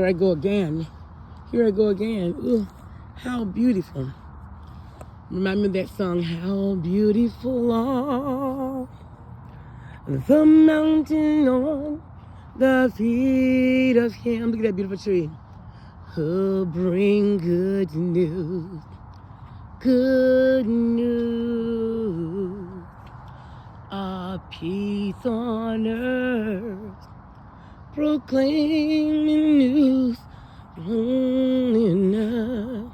Here I go again. Here I go again. Ooh, how beautiful. Remind me of that song, how beautiful are the mountain on the feet of him. Look at that beautiful tree. Who'll bring good news. Good news. A peace on earth. Proclaiming news. Enough.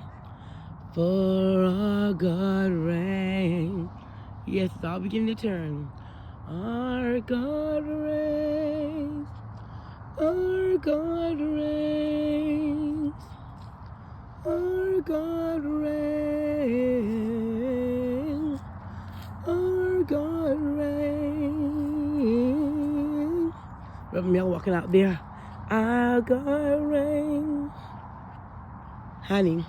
For our God reigns. Yes, it's all beginning to turn. Our God reigns. Our God reigns. Our God reigns. Our God reigns. Reverend Mel walking out there. Our God reigns. Honey.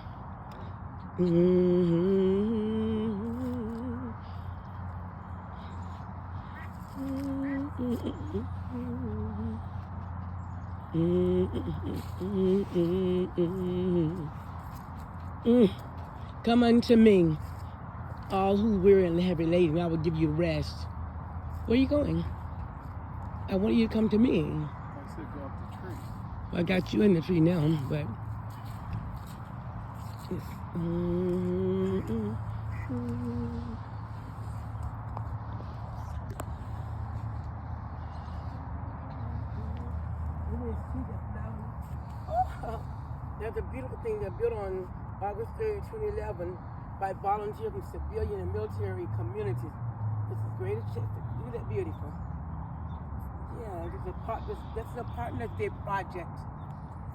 Come unto me, all who weary and heavy laden, and I will give you rest. Where are you going? I want you to come to me. I said go up the tree. Well, I got you in the tree now, but just, There's a beautiful thing that built on August 3rd, 2011 by volunteers from civilian and military communities. This is great. Look at that beautiful. Yeah, that's a Partners Day project.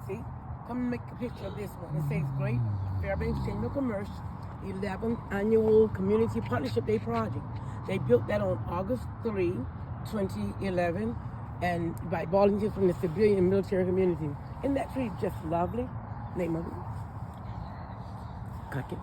See? Come and make a picture of this one. It says Great Fairbanks Chamber of Commerce 11th Annual Community Partnership Day Project. They built that on August 3, 2011, and by volunteers from the civilian and military community. Isn't that tree just lovely? Name of it. Click it.